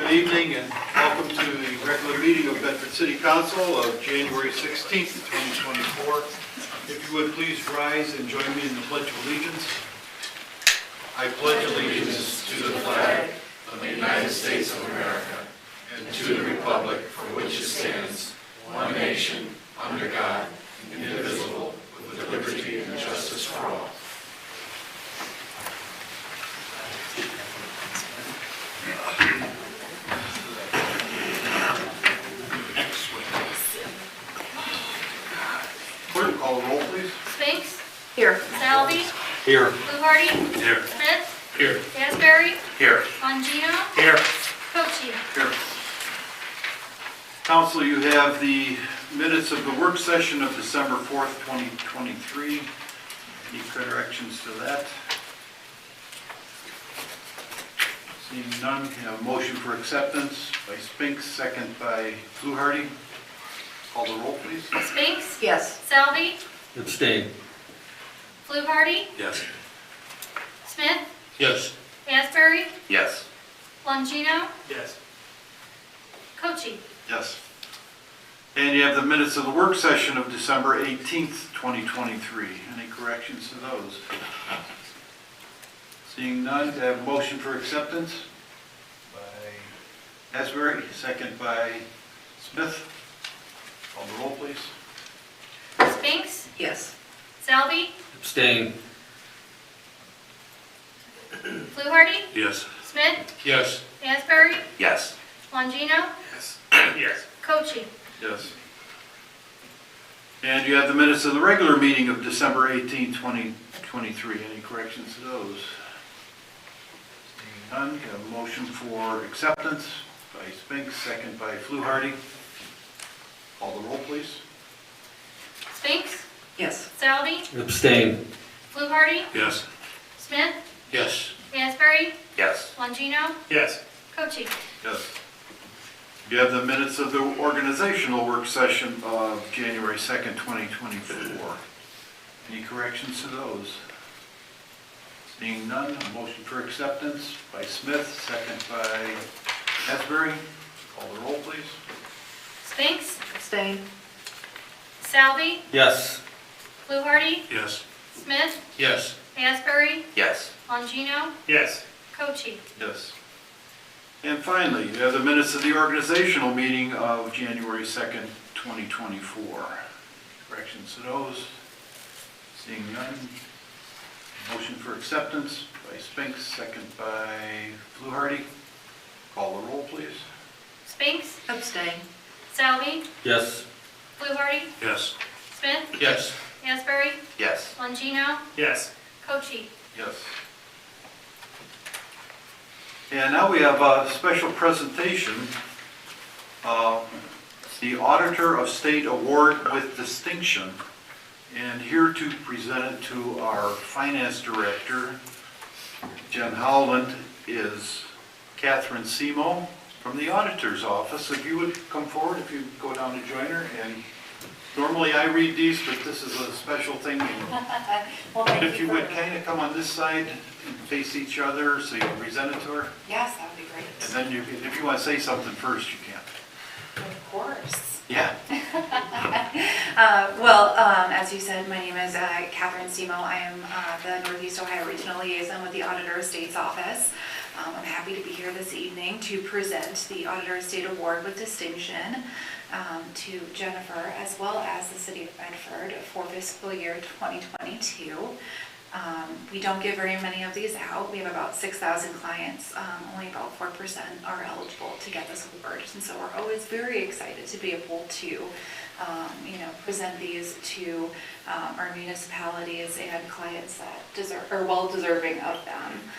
Good evening and welcome to the regular meeting of Bedford City Council of January 16th, 2024. If you would please rise and join me in the Pledge of Allegiance. I pledge allegiance to the flag of the United States of America and to the republic for which it stands, one nation, under God, indivisible, with liberty and justice for all. Clerk, call the roll, please. Spinks? Here. Salvi? Here. Fluharty? Here. Smith? Here. Asbury? Here. Longino? Here. Cochee? Here. Council, you have the minutes of the work session of December 4th, 2023. Any corrections to that? Seeing none, can I have a motion for acceptance by Spinks, second by Fluharty. Call the roll, please. Spinks? Yes. Salvi? Abstain. Fluharty? Yes. Smith? Yes. Asbury? Yes. Longino? Yes. Cochee? Yes. And you have the minutes of the work session of December 18th, 2023. Any corrections to those? Seeing none, can I have a motion for acceptance by Asbury, second by Smith. Call the roll, please. Spinks? Yes. Salvi? Abstain. Fluharty? Yes. Smith? Yes. Asbury? Yes. Longino? Yes. Yes. Cochee? Yes. And you have the minutes of the regular meeting of December 18, 2023. Any corrections to those? Seeing none, can I have a motion for acceptance by Spinks, second by Fluharty. Call the roll, please. Spinks? Yes. Salvi? Abstain. Fluharty? Yes. Smith? Yes. Asbury? Yes. Longino? Yes. Cochee? Yes. You have the minutes of the organizational work session of January 2nd, 2024. Any corrections to those? Seeing none, a motion for acceptance by Smith, second by Asbury. Call the roll, please. Spinks? Abstain. Salvi? Yes. Fluharty? Yes. Smith? Yes. Asbury? Yes. Longino? Yes. Cochee? Yes. And finally, you have the minutes of the organizational meeting of January 2nd, 2024. Corrections to those? Seeing none. Motion for acceptance by Spinks, second by Fluharty. Call the roll, please. Spinks? Abstain. Salvi? Yes. Fluharty? Yes. Smith? Yes. Asbury? Yes. Longino? Yes. Cochee? Yes. And now we have a special presentation. The Auditor of State Award with Distinction. And here to present it to our Finance Director, Jen Howland, is Catherine Simo from the Auditor's Office. If you would come forward, if you go down to join her. And normally I read these, but this is a special thing. Well, thank If you for- would kind of come on this side and face each other so you can present it to her. Yes, that would be great. And then if you want to say something first, you can. Of course. Yeah. As you said, my name is Catherine Simo. I am the Northeast Ohio Regional Liaison with the Auditor of State's Office. I'm happy to be here this evening to present the Auditor of State Award with Distinction to Jennifer as well as the City of Bedford for fiscal year 2022. We don't give very many of these out. We have about 6,000 clients. Only about 4% are eligible to get this award. And so we're always very excited to be able to, present these to our municipalities and clients that are well deserving of them.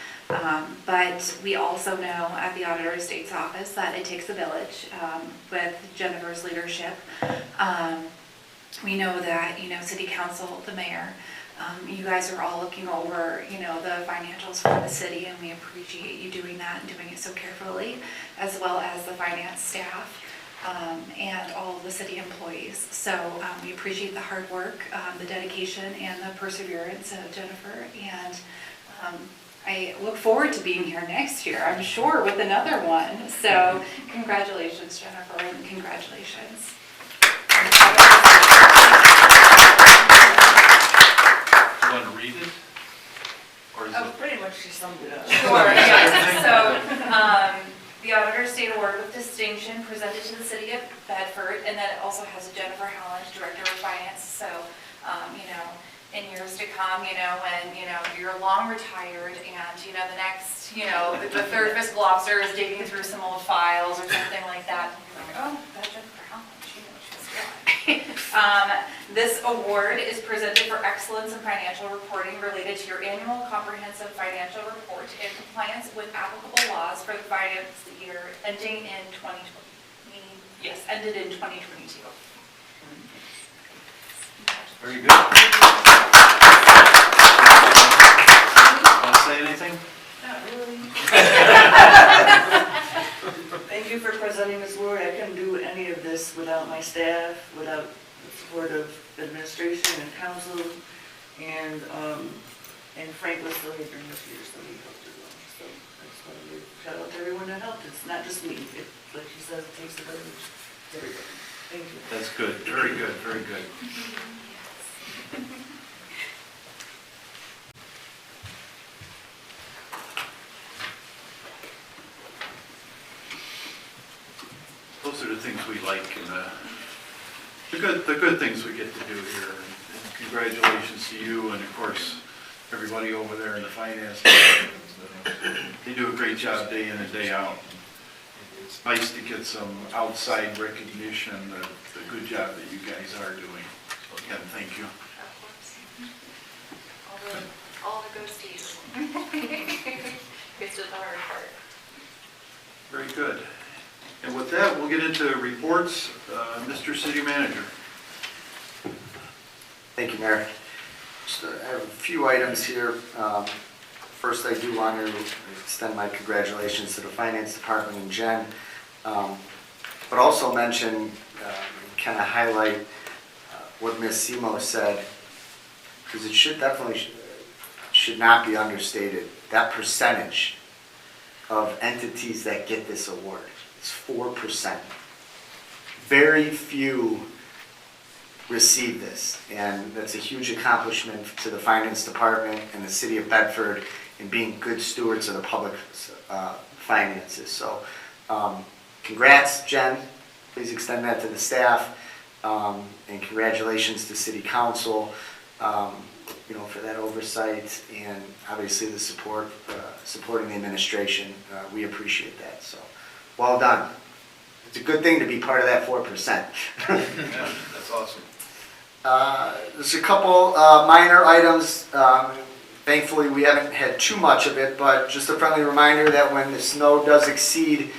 But we also know at the Auditor of State's Office that it takes a village with Jennifer's leadership. We know that, City Council, the mayor, you guys are all looking over, the financials for the city, and we appreciate you doing that and doing it so carefully, as well as the finance staff and all of the city employees. So we appreciate the hard work, the dedication, and the perseverance of Jennifer. And I look forward to being here next year, I'm sure, with another one. So congratulations, Jennifer, and congratulations. Do you want to read it? Or is Oh, it? pretty much she summed it up. Sure, yes. So, the Auditor State Award with Distinction presented to the City of Bedford, and then it also has a Jennifer Holland, Director of Finance. So, in years to come, when, you're long retired and, the next, the third fiscal officer is digging through some old files or something like that, you're like, oh, that's Jennifer Holland, she knows what she's doing. This award is presented for excellence in financial reporting related to your annual comprehensive financial report in compliance with applicable laws for the finance year ending in 2020. Ended in 2022. Very good. Want to say anything? Not really. Thank you for presenting this award. I couldn't do any of this without my staff, without the support of administration and council, and Frank was still here during this year, so he helped as well. So I just want to give a shout out to everyone that helped. It's not just me. Like she says, it takes a village. It's everybody. Thank you. That's good. Very good. Very good. Those are the things we like, and the good things we get to do here. And congratulations to you, and of course everybody over there in the finance department. They do a great job day in and day out. It's nice to get some outside recognition of the good job that you guys are doing. So again, thank you. All the goes to you. It's just the hard part. Very good. And with that, we'll get into reports. Mr. City Manager. Thank you, Mayor. Just, I have a few items here. First, I do want to extend my congratulations to the Finance Department and Jen, but also mention, kind of highlight what Ms. Simo said, because it should not be understated. That percentage of entities that get this award is 4%. Very few receive this, and that's a huge accomplishment to the Finance Department and the City of Bedford in being good stewards of the public finances. So congrats, Jen. Please extend that to the staff, and congratulations to City Council for that oversight, and obviously the supporting the administration. We appreciate that. So well done. It's a good thing to be part of that 4%. Yeah, that's awesome. There's a couple minor items. Thankfully, we haven't had too much of it, but just a friendly reminder that when the snow does exceed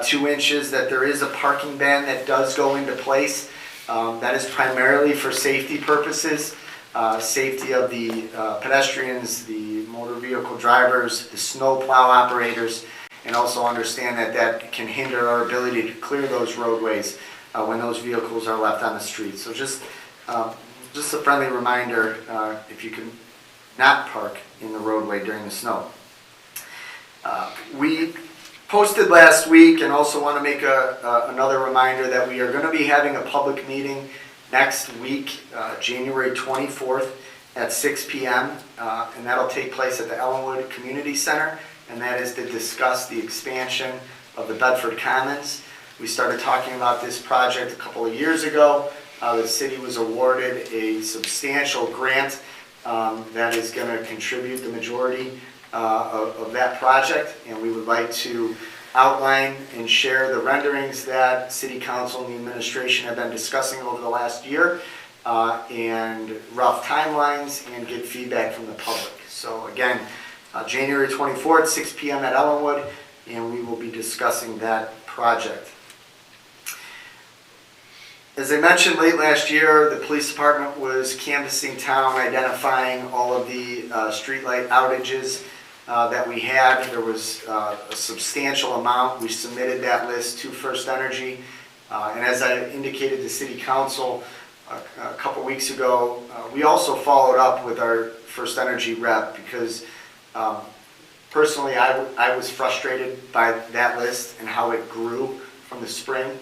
2 inches, that there is a parking ban that does go into place. That is primarily for safety purposes, safety of the pedestrians, the motor vehicle drivers, the snow plow operators, and also understand that that can hinder our ability to clear those roadways when those vehicles are left on the street. So just a friendly reminder, if you can not park in the roadway during the snow. We posted last week, and also want to make another reminder that we are going to be having a public meeting next week, January 24th at 6 p.m. And that'll take place at the Ellenwood Community Center, and that is to discuss the expansion of the Bedford Commons. We started talking about this project a couple of years ago. The city was awarded a substantial grant that is going to contribute the majority of that project, and we would like to outline and share the renderings that City Council and the administration have been discussing over the last year, and rough timelines, and get feedback from the public. So again, January 24th, 6 p.m. at Ellenwood, and we will be discussing that project. As I mentioned, late last year, the police department was canvassing town, identifying all of the streetlight outages that we had. There was a substantial amount. We submitted that list to First Energy. And as I indicated to City Council a couple weeks ago, we also followed up with our First Energy rep, because Personally, I was frustrated by that list and how it grew from the spring.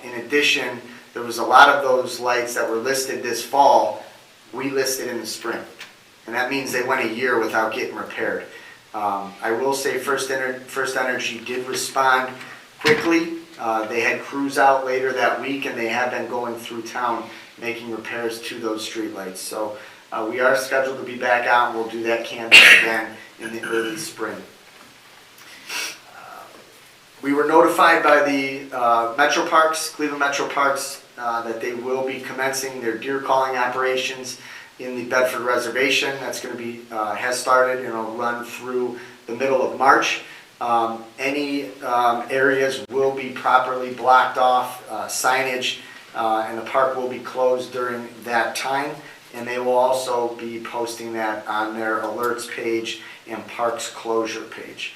In addition, there was a lot of those lights that were listed this fall, we listed in the spring. And that means they went a year without getting repaired. I will say First Energy did respond quickly. They had crews out later that week, and they have been going through town making repairs to those streetlights. So we are scheduled to be back out, and we'll do that canvas again in the early spring. We were notified by the Metro Parks, Cleveland Metro Parks, that they will be commencing their deer calling operations in the Bedford Reservation. That's going to be, has started, and it'll run through the middle of March. Any areas will be properly blocked off, signage, and the park will be closed during that time. And they will also be posting that on their alerts page and parks closure page.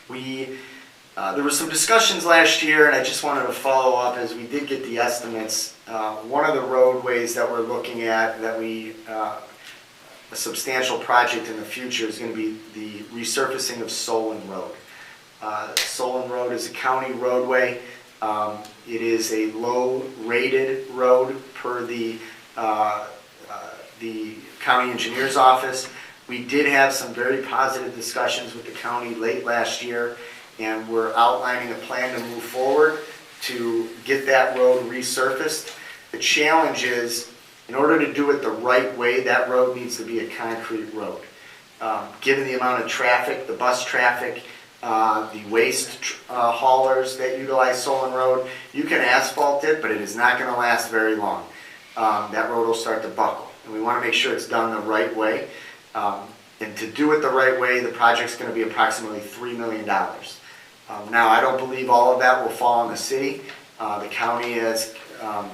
There were some discussions last year, and I just wanted to follow up as we did get the estimates. One of the roadways that we're looking at that a substantial project in the future is going to be the resurfacing of Solon Road. Solon Road is a county roadway. It is a low-rated road per the county engineer's office. We did have some very positive discussions with the county late last year, and we're outlining a plan to move forward to get that road resurfaced. The challenge is, in order to do it the right way, that road needs to be a concrete road. Given the amount of traffic, the bus traffic, the waste haulers that utilize Solon Road, you can asphalt it, but it is not going to last very long. That road will start to buckle, and we want to make sure it's done the right way. And to do it the right way, the project's going to be approximately $3 million. Now, I don't believe all of that will fall on the city. The county has, I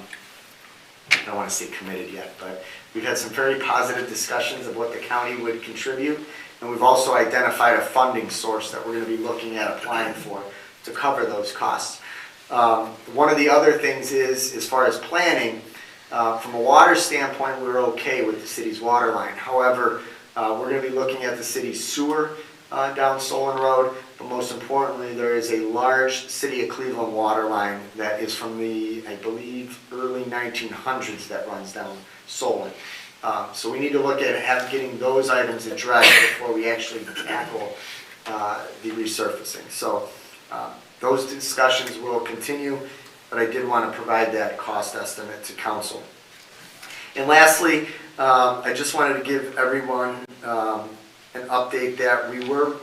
don't want to say committed yet, but we've had some very positive discussions of what the county would contribute, and we've also identified a funding source that we're going to be looking at applying for to cover those costs. One of the other things is, as far as planning, from a water standpoint, we're okay with the city's water line. However, we're going to be looking at the city's sewer down Solon Road, but most importantly, there is a large City of Cleveland water line that is from the, I believe, early 1900s that runs down Solon. So we need to look at getting those items addressed before we actually tackle the resurfacing. So those discussions will continue, but I did want to provide that cost estimate to council. And lastly, I just wanted to give everyone an update that we were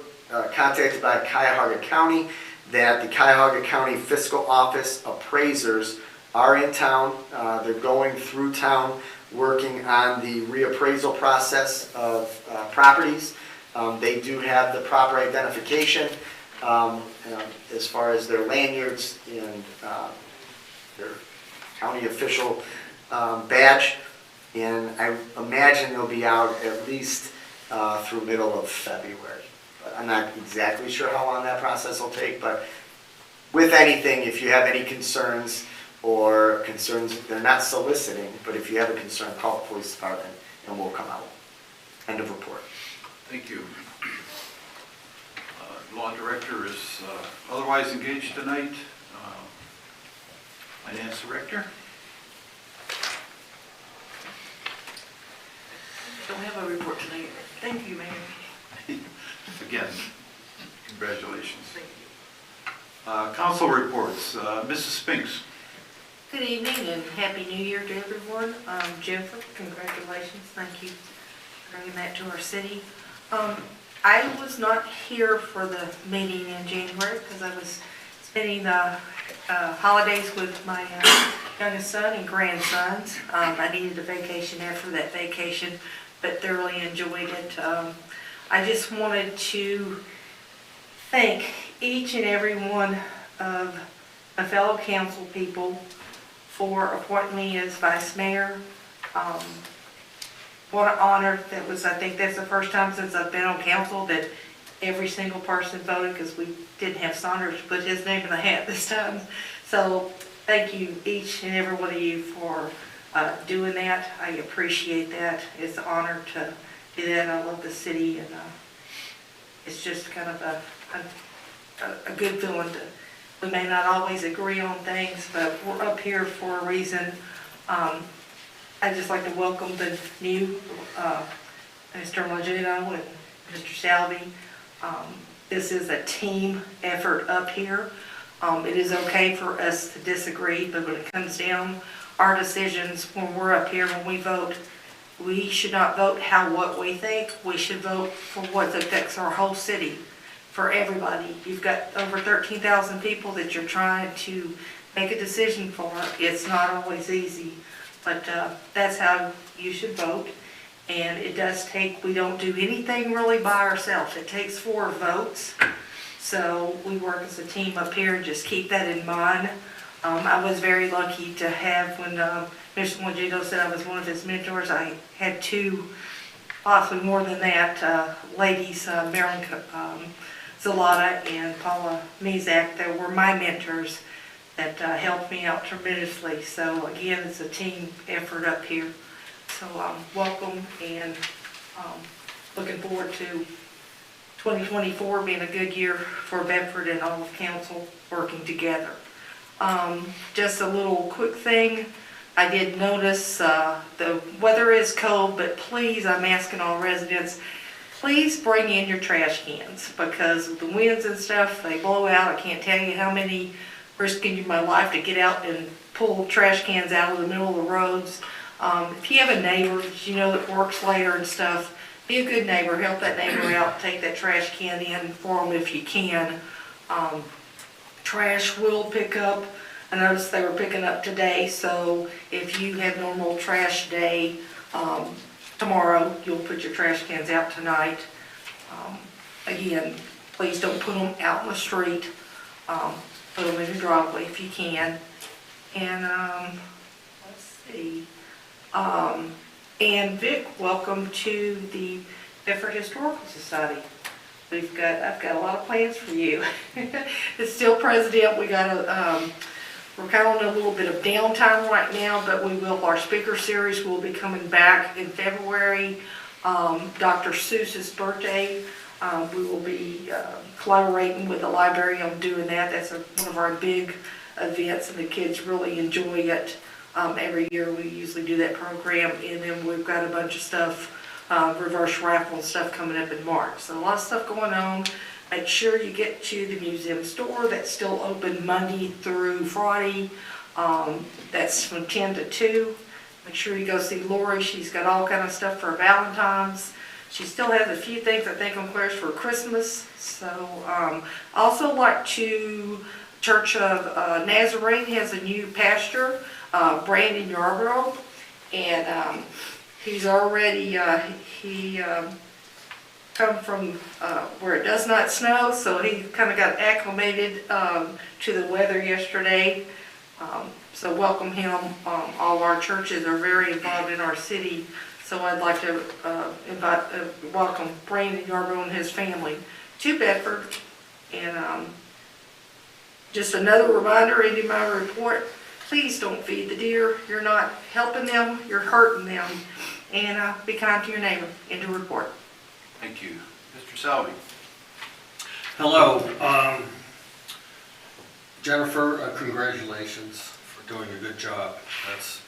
contacted by Cuyahoga County, that the Cuyahoga County Fiscal Office appraisers are in town. They're going through town working on the reappraisal process of properties. They do have the proper identification as far as their lanyards and their county official badge. And I imagine they'll be out at least through middle of February. But I'm not exactly sure how long that process will take, but with anything, if you have any concerns or concerns, they're not soliciting, but if you have a concern, call the police department and we'll come out. End of report. Thank you. Law Director is otherwise engaged tonight. Finance Director. Don't have a report tonight. Thank you, Mayor. Again, congratulations. Thank you. Council reports. Mrs. Spinks. Good evening and Happy New Year to everyone. Jennifer, congratulations. Thank you for bringing that to our city. I was not here for the meeting in January because I was spending the holidays with my youngest son and grandsons. I needed a vacation after that vacation, but thoroughly enjoyed it. I just wanted to thank each and every one of my fellow council people for appointing me as vice mayor. What an honor that was. I think that's the first time since I've been on council that every single person voted, because we didn't have Saunders put his name in the hat this time. So thank you, each and every one of you, for doing that. I appreciate that. It's an honor to do that. I love the city, and it's just kind of a good feeling. We may not always agree on things, but we're up here for a reason. I'd just like to welcome the new Mr. Longino and Mr. Salvi. This is a team effort up here. It is okay for us to disagree, but when it comes down, our decisions, when we're up here, when we vote, we should not vote what we think. We should vote for what affects our whole city, for everybody. You've got over 13,000 people that you're trying to make a decision for. It's not always easy, but that's how you should vote. And it does take, we don't do anything really by ourselves. It takes 4 votes. So we work as a team up here, and just keep that in mind. I was very lucky to have, when Mr. Mojito said I was one of his mentors, I had 2, possibly more than that, ladies, Marilyn Zalata and Paula Mizak, that were my mentors that helped me out tremendously. So again, it's a team effort up here. So welcome, and looking forward to 2024 being a good year for Bedford and all of council working together. Just a little quick thing. I did notice the weather is cold, but please, I'm asking all residents, please bring in your trash cans, because of the winds and stuff, they blow out. I can't tell you how many, risking my life to get out and pull trash cans out of the middle of the roads. If you have a neighbor that you know that works later and stuff, be a good neighbor, help that neighbor out, take that trash can in for them if you can. Trash will pick up. I noticed they were picking up today, so if you have normal trash day, tomorrow you'll put your trash cans out tonight. Again, please don't put them out in the street. Put them in your driveway if you can. And let's see. And Vic, welcome to the Bedford Historical Society. I've got a lot of plans for you. It's still president. We're kind of on a little bit of downtime right now, but our speaker series will be coming back in February. Dr. Seuss's birthday. We will be collaborating with the library on doing that. That's one of our big events, and the kids really enjoy it. Every year we usually do that program, and then we've got a bunch of stuff, reverse raffle and stuff coming up in March. So a lot of stuff going on. Make sure you get to the museum store. That's still open Monday through Friday. That's from 10 to 2. Make sure you go see Lori. She's got all kind of stuff for Valentine's. She still has a few things I think on clearance for Christmas. So also like to Church of Nazarene has a new pastor, Brandon Yarborough, and he's already come from where it does not snow, so he kind of got acclimated to the weather yesterday. So welcome him. All our churches are very involved in our city, so I'd like to welcome Brandon Yarborough and his family to Bedford. And just another reminder in my report, please don't feed the deer. You're not helping them, you're hurting them. And be kind to your neighbor. End of report. Thank you. Mr. Salvi. Hello. Jennifer, congratulations for doing a good job.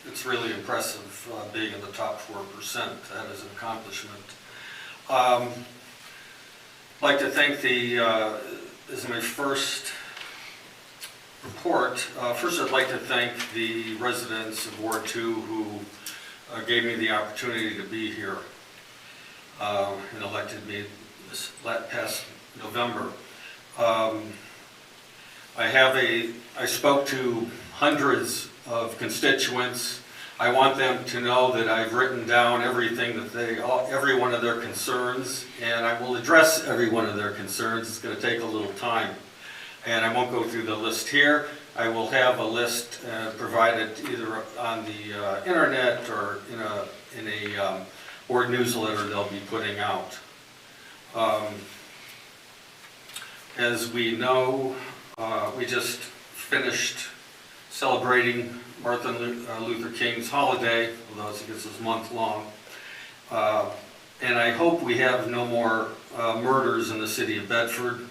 It's really impressive being in the top 4%. That is an accomplishment. I'd like to thank this is my first report. First, I'd like to thank the residents of Ward 2 who gave me the opportunity to be here and elected me this past November. I spoke to hundreds of constituents. I want them to know that I've written down everything that every one of their concerns, and I will address every one of their concerns. It's going to take a little time, and I won't go through the list here. I will have a list provided either on the internet or in a board newsletter they'll be putting out. As we know, we just finished celebrating Martin Luther King's holiday, although I guess it's month long. and I hope we have no more murders in the city of Bedford.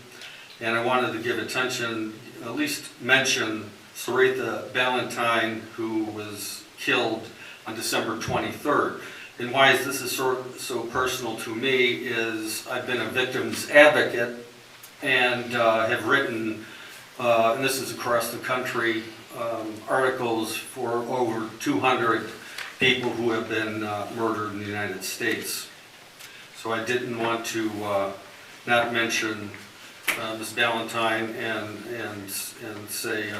And I wanted to give attention, at least mention Saretha Ballantyne, who was killed on December 23rd. And why is this so personal to me is I've been a victim's advocate and have written, and this is across the country, articles for over 200 people who have been murdered in the United States. So I didn't want to not mention Ms. Ballantyne and say,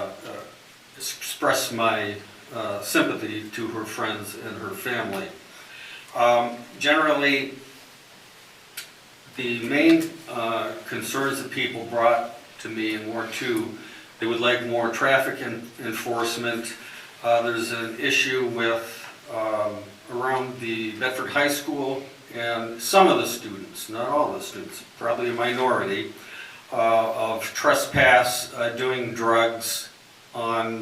express my sympathy to her friends and her family. Generally, the main concerns that people brought to me in Ward 2, they would like more traffic enforcement. There's an issue with around the Bedford High School, and some of the students, not all the students, probably a minority, of trespass, doing drugs on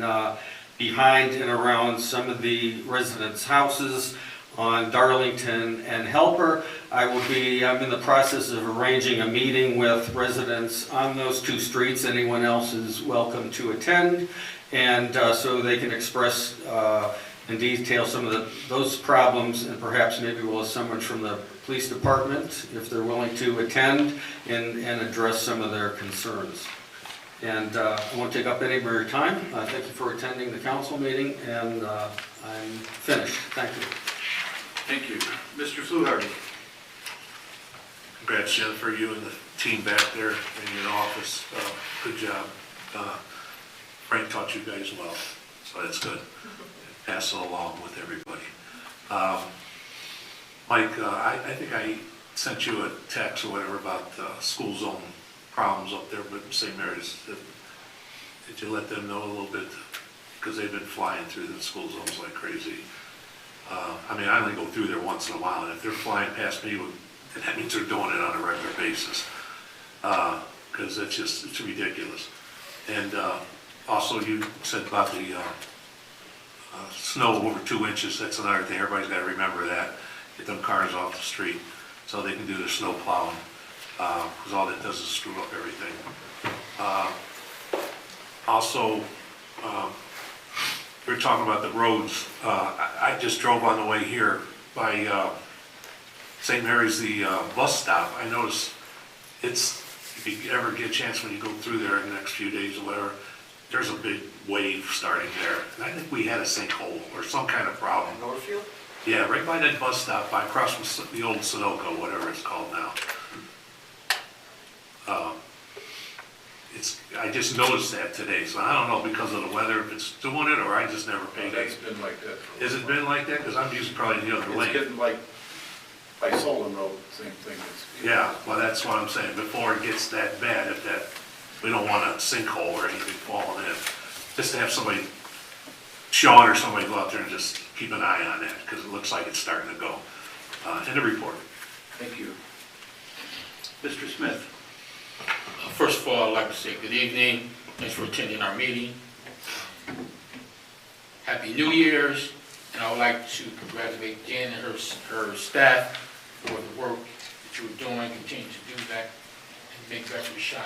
behind and around some of the residents' houses on Darlington and Helper. I'm in the process of arranging a meeting with residents on those two streets. Anyone else is welcome to attend, and so they can express in detail some of those problems, and perhaps maybe we'll have someone from the police department, if they're willing to attend, and address some of their concerns. And I won't take up any more of your time. Thank you for attending the council meeting, and I'm finished. Thank you. Thank you. Mr. Fluharty? Congrats, Jennifer, you and the team back there in your office. Good job. Frank taught you guys well, so that's good. Pass it along with everybody. Mike, I think I sent you a text or whatever about school zone problems up there, but St. Mary's, did you let them know a little bit? Because they've been flying through the school zones like crazy. I mean, I only go through there once in a while, and if they're flying past me, that means they're doing it on a regular basis. Because it's ridiculous. And also, you said about the snow over 2 inches. That's another thing. Everybody's got to remember that. Get them cars off the street so they can do their snow plowing. Because all that does is screw up everything. Also, we were talking about the roads. I just drove on the way here by St. Mary's, the bus stop. I noticed if you ever get a chance when you go through there in the next few days or whatever, there's a big wave starting there. And I think we had a sinkhole or some kind of problem. Northfield? Yeah, right by that bus stop, across from the old Sunoco, whatever it's called now. I just noticed that today, so I don't know because of the weather if it's doing it or I just never paid It's it. been like that. Has it been like that? Because I'm using probably the other lane. It's getting like, by Solon Road, same thing. Yeah, well, that's what I'm saying. Before it gets that bad, we don't want a sinkhole or anything falling in. Just to have somebody, Sean or somebody go out there and just keep an eye on that because it looks like it's starting to go. End of report. Thank you. Mr. Smith? First of all, I'd like to say good evening. Thanks for attending our meeting. Happy New Year's, and I would like to congratulate Jen and her staff for the work that you are doing. Continue to do that and make Bedford shine.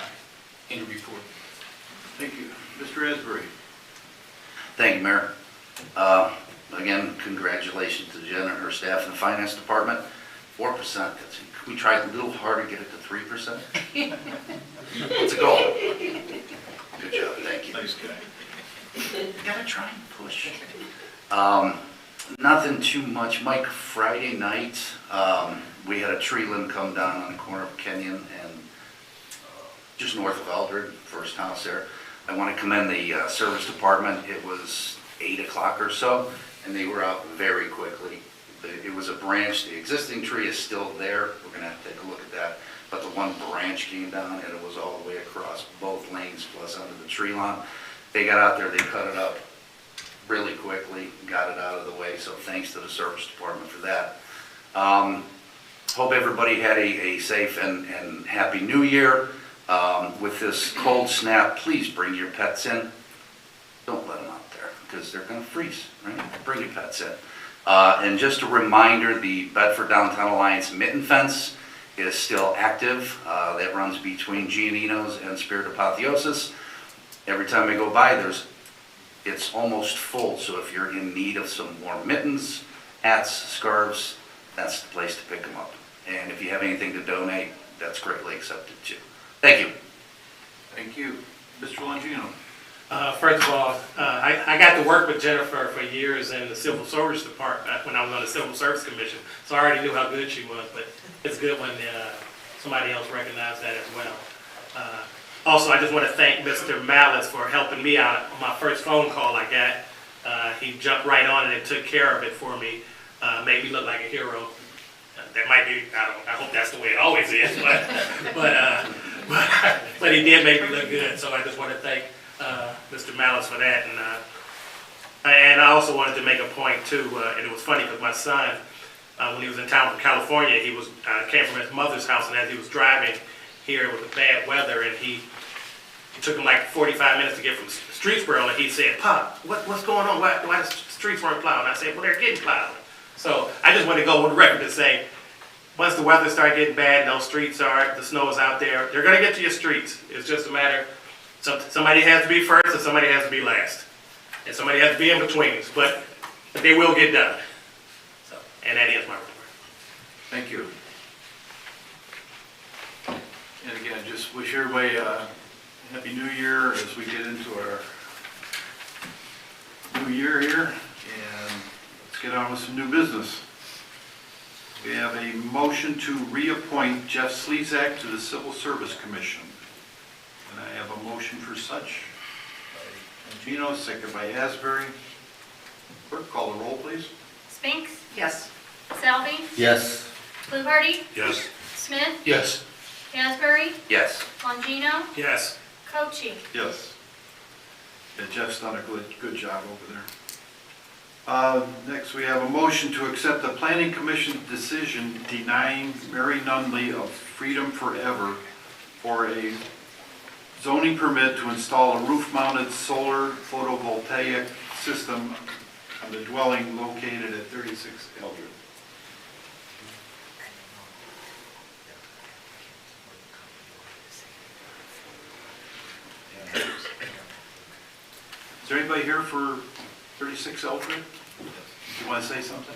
End of report. Thank you. Mr. Asbury? Thank you, Mayor. Again, congratulations to Jen and her staff in the finance department. 4%, we tried a little harder to get it to 3%. It's a goal. Good job, thank you. Nice guy. Gotta try and push. Nothing too much, Mike. Friday night, we had a tree limb come down on the corner of Kenyon and just north of Eldred, first house there. I want to commend the service department. It was 8 o'clock or so, and they were out very quickly. It was a branch. The existing tree is still there. We're going to have to take a look at that. But the one branch came down, and it was all the way across both lanes plus under the tree line. They got out there. They cut it up really quickly, got it out of the way. So thanks to the service department for that. Hope everybody had a safe and happy New Year. With this cold snap, please bring your pets in. Don't let them out there because they're going to freeze, right? Bring your pets in. And just a reminder, the Bedford Downtown Alliance mitten fence is still active. That runs between Giannino's and Spirit Apotheosis. Every time I go by, it's almost full, so if you're in need of some more mittens, hats, scarves, that's the place to pick them up. And if you have anything to donate, that's greatly accepted too. Thank you. Thank you. Mr. Longino. First of all, I got to work with Jennifer for years in the Civil Service Department when I was on the Civil Service Commission, so I already knew how good she was, but it's good when somebody else recognized that as well. Also, I just want to thank Mr. Malice for helping me out on my first phone call I got. He jumped right on it and took care of it for me, made me look like a hero. That might be, I hope that's the way it always is, but he did make me look good, so I just want to thank Mr. Malice for that. And I also wanted to make a point too, and it was funny because my son, when he was in town from California, he came from his mother's house, and as he was driving here with the bad weather, and it took him like 45 minutes to get from Streetsboro, and he said, "Pop, what's going on? Why the streets weren't plowed?" And I said, "Well, they're getting plowed." So I just want to go on the record to say, once the weather starts getting bad, and the snow is out there, they're going to get to your streets. It's just a matter, somebody has to be first and somebody has to be last. And somebody has to be in between, but they will get done. So, and that is my report. Thank you. And again, just wish everybody a Happy New Year as we get into our new year here. And let's get on with some new business. We have a motion to reappoint Jeff Slezak to the Civil Service Commission. And I have a motion for such. By Gino, second by Asbury. Clerk, call the roll, please. Spinks, Yes. Selby, Yes. Fluharty, Yes. Smith, Yes. Asbury, Yes. Longino, Yes. Cochee. Yes. Yeah, Jeff's done a good job over there. Next, we have a motion to accept the Planning Commission's decision denying Mary Nunley of Freedom Forever for a zoning permit to install a roof-mounted solar photovoltaic system on the dwelling located at 36 Eldred. Is there anybody here for 36 Eldred? You want to say something?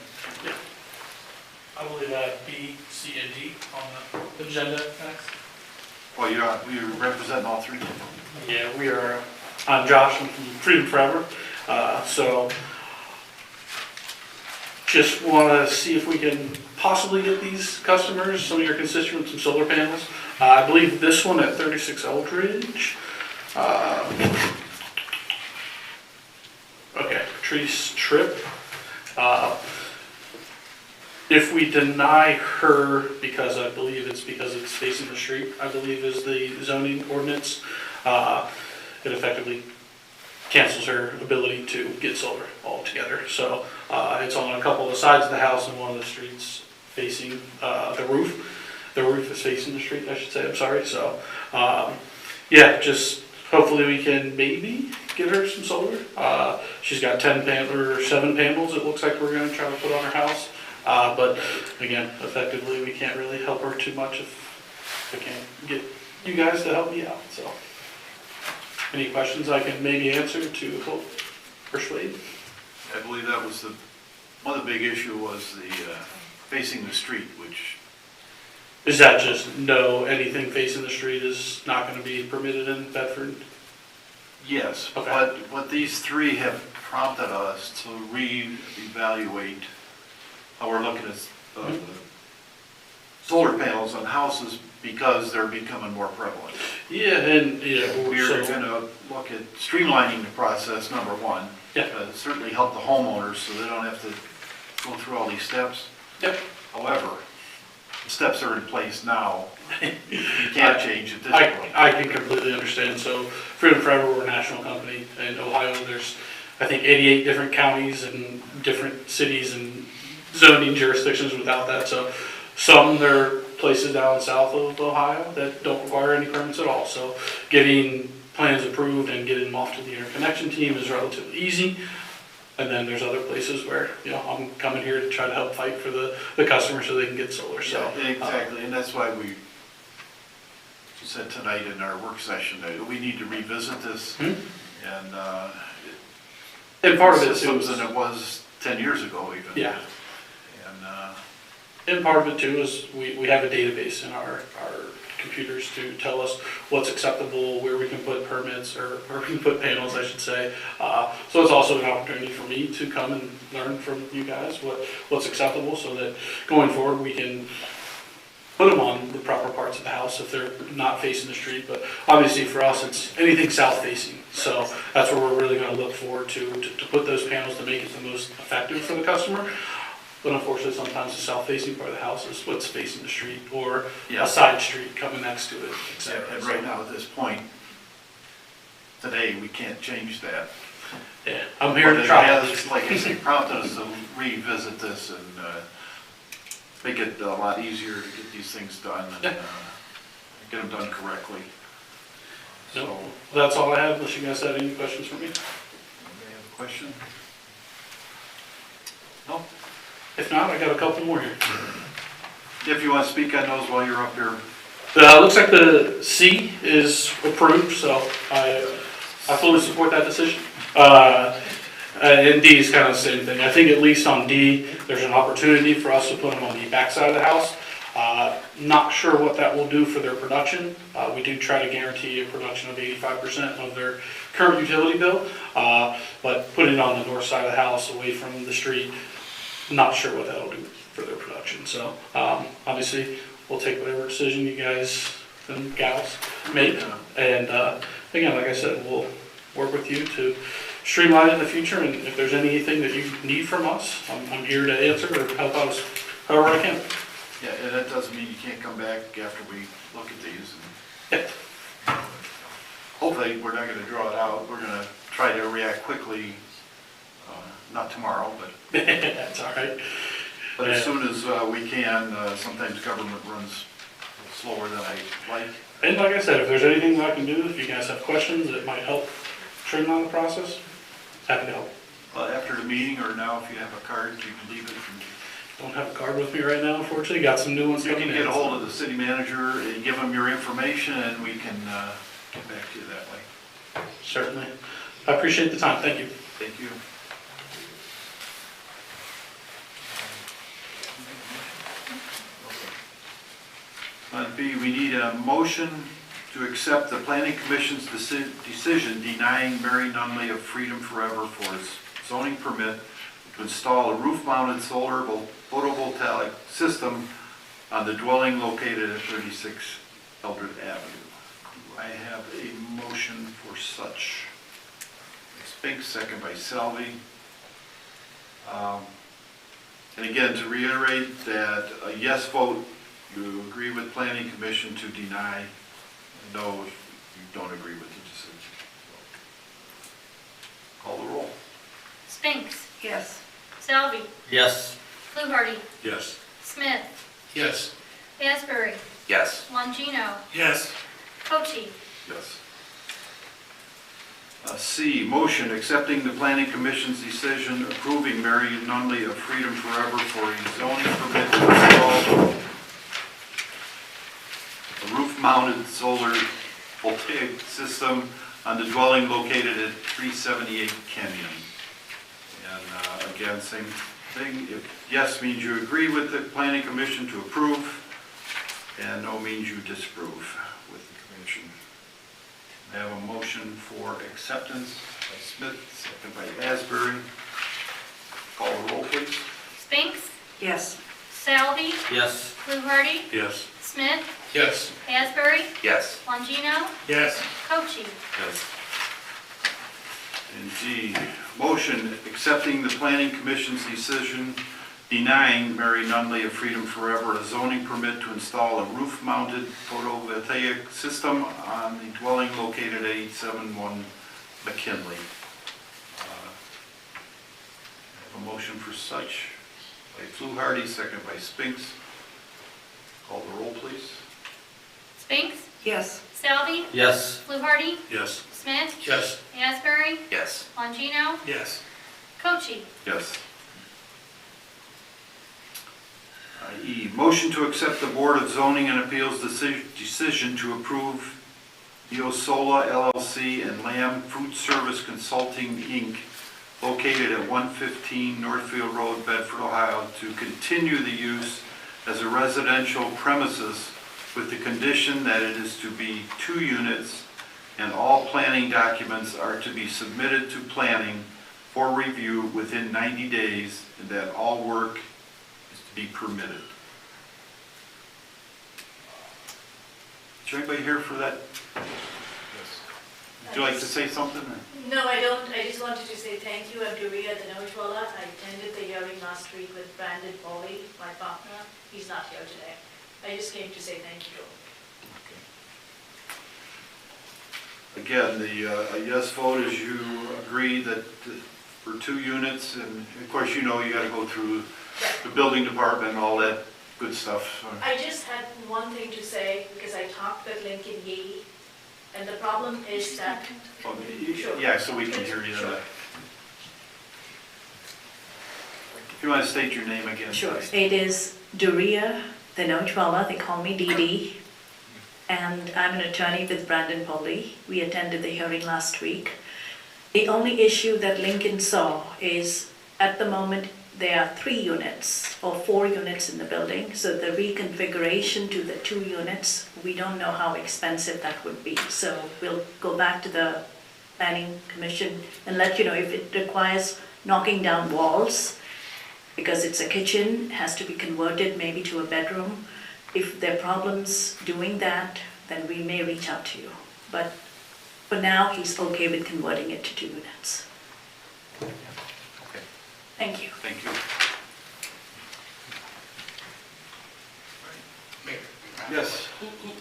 I believe B, C, and D on the agenda next. Well, you're representing all three. Yeah, I'm Josh, I'm from Freedom Forever. So just want to see if we can possibly get these customers, some of your constituents, some solar panels. I believe this one at 36 Eldridge. Okay, Patrice Tripp. If we deny her, because I believe it's facing the street, I believe is the zoning ordinance, it effectively cancels her ability to get solar altogether. So it's on a couple of the sides of the house and one of the streets facing the roof. The roof is facing the street, I should say, I'm sorry. So yeah, just hopefully we can maybe get her some solar. She's got 7 panels it looks like we're gonna try to put on her house. But again, effectively, we can't really help her too much if I can't get you guys to help me out. So, any questions I can maybe answer to help persuade? I believe that was one of the big issue was the facing the street, which. Is that just anything facing the street is not going to be permitted in Bedford? Yes, Okay. but what these three have prompted us to reevaluate how we're looking at solar panels on houses because they're becoming more prevalent. Yeah, and yeah, We're going to look at streamlining the process, number one. Yeah. Certainly help the homeowners so they don't have to go through all these steps. Yep. However, the steps are in place now. You can't change at this point. I can completely understand. So Freedom Forever, we're a national company in Ohio. There's, I think, 88 different counties and different cities and zoning jurisdictions without that. So there are places down south of Ohio that don't require any permits at all. So getting plans approved and getting them off to the interconnection team is relatively easy. And then there's other places where, I'm coming here to try to help fight for the customer so they can get solar, so. Yeah, exactly, and that's why we said tonight in our work session that we need to revisit this, and And part of it too systems is, than it was 10 years ago even. yeah, And, and part of it too is we have a database in our computers to tell us what's acceptable, where we can put permits, or where we can put panels, I should say. So it's also an opportunity for me to come and learn from you guys what's acceptable, so that going forward, we can put them on the proper parts of the house if they're not facing the street. But obviously for us, it's anything south facing. So that's where we're really gonna look forward to put those panels to make it the most effective for the customer. But unfortunately, sometimes the south facing part of the house is what's facing the street, or Yeah. a side street coming next to it, et cetera. and right now, at this point, today, we can't change that. Yeah, I'm here But to it try. has, like I say, prompted us to revisit this and make it a lot easier to get these things done and get them done correctly. So, No, that's all I have, unless you guys have any questions for me. anybody have a question? No? If not, I got a couple more here. If you want to speak on those while you're up here. Looks like the C is approved, so I fully support that decision. And D is kind of the same thing. I think at least on D, there's an opportunity for us to put them on the backside of the house. Not sure what that will do for their production. We do try to guarantee a production of 85% of their current utility bill, but putting it on the north side of the house away from the street, not sure what that'll do for their production. So obviously, we'll take whatever decision you guys and gals make. And again, like I said, we'll work with you to streamline in the future. And if there's anything that you need from us, I'm here to answer or help out however I can. Yeah, and that doesn't mean you can't come back after we look at these. Yeah. Hopefully, we're not going to draw it out. We're going to try to react quickly, not tomorrow, but That's all right. But as soon as we can, sometimes government runs slower than I like. And like I said, if there's anything that I can do, if you guys have questions that might help streamline the process, happy to help. After the meeting or now, if you have a card, you can leave it. Don't have a card with me right now, unfortunately. Got some new ones You coming can in. get a hold of the city manager and give him your information, and we can get back to you that way. Certainly. I appreciate the time. Thank you. Thank you. On B, we need a motion to accept the planning commission's decision denying Mary Nunley of Freedom Forever for its zoning permit to install a roof-mounted solar photovoltaic system on the dwelling located at 36 Eldred Avenue. Do I have a motion for such? Spinks, second by Selvey. And again, to reiterate that a yes vote, you agree with planning commission to deny, no, if you don't agree with the decision. Call the roll. Spinks. Yes. Selby. Yes. Fluharty. Yes. Smith. Yes. Asbury. Yes. Longino. Yes. Cochee. Yes. C, motion accepting the planning commission's decision approving Mary Nunley of Freedom Forever for a zoning permit to install a roof-mounted solar voltaic system on the dwelling located at 378 Kenyon. And again, same thing. If yes means you agree with the planning commission to approve, and no means you disapprove with the commission. I have a motion for acceptance by Smith, second by Asbury. Call the roll, please. Spinks. Yes. Selby. Yes. Fluharty. Yes. Smith. Yes. Asbury. Yes. Longino. Yes. Cochee. Yes. And G, motion accepting the planning commission's decision denying Mary Nunley of Freedom Forever a zoning permit to install a roof-mounted photovoltaic system on the dwelling located at 871 McKinley. I have a motion for such by Fluharty, second by Spinks. Call the roll, please. Spinks. Yes. Selby. Yes. Fluharty. Yes. Smith. Yes. Asbury. Yes. Longino. Yes. Cochee. Yes. E, motion to accept the Board of Zoning and Appeals decision to approve Neosola LLC and Lamb Food Service Consulting, Inc., located at 115 Northfield Road, Bedford, Ohio, to continue the use as a residential premises with the condition that it is to be 2 units and all planning documents are to be submitted to planning for review within 90 days and that all work is to be permitted. Is there anybody here for that? Would you like to say something? No, I don't. I just wanted to say thank you. I'm Duria Dhanojwala. I attended the hearing last week with Brandon Foley, my partner. He's not here today. I just came to say thank you to him. Again, a yes vote is you agree that for 2 units, and of course, you know, you gotta go through the building department and all that good stuff. I just had one thing to say because I talked with Lincoln Yee, and the problem is that. Well, Sure. yeah, so we can hear you. Sure. If you want to state your name again. Sure. please. It is Duria Dhanojwala, they call me Dee, and I'm an attorney with Brandon Polly. We attended the hearing last week. The only issue that Lincoln saw is, at the moment, there are 3 units or 4 units in the building, so the reconfiguration to the 2 units, we don't know how expensive that would be. So we'll go back to the planning commission and let you know if it requires knocking down walls, because it's a kitchen, has to be converted maybe to a bedroom. If there are problems doing that, then we may reach out to you. But for now, he's okay with converting it to 2 units. Okay, Thank you. thank you. Mayor, Yes.